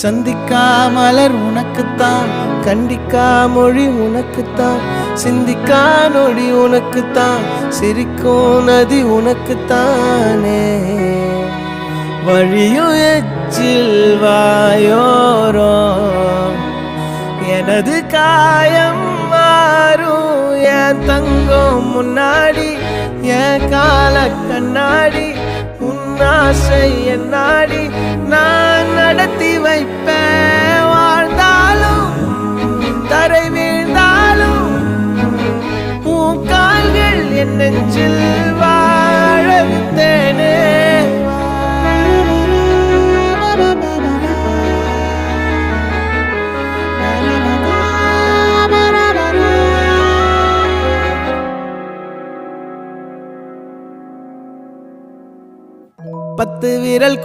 சந்திக்கா மலர் உனக்குத்தான், கண்டிக்கா மொழி உனக்குத்தான், சிந்திக்கா நொடி உனக்குத்தான், சிரிக்கும் நதி உனக்குத்தானே. வழியும் எச்சில் வாயோரோ எனது காயம் மாறும். என் தங்கம் முன்னாடி என் கால கண்ணாடி, உன்னாசை என்னாடி நான் நடத்தி வைப்பேன். வாழ்ந்தாலும் தரை வீழ்ந்தாலும் உன் கால்கள் என் நெஞ்சில் வாழ விட்டேனே. பத்து விரல்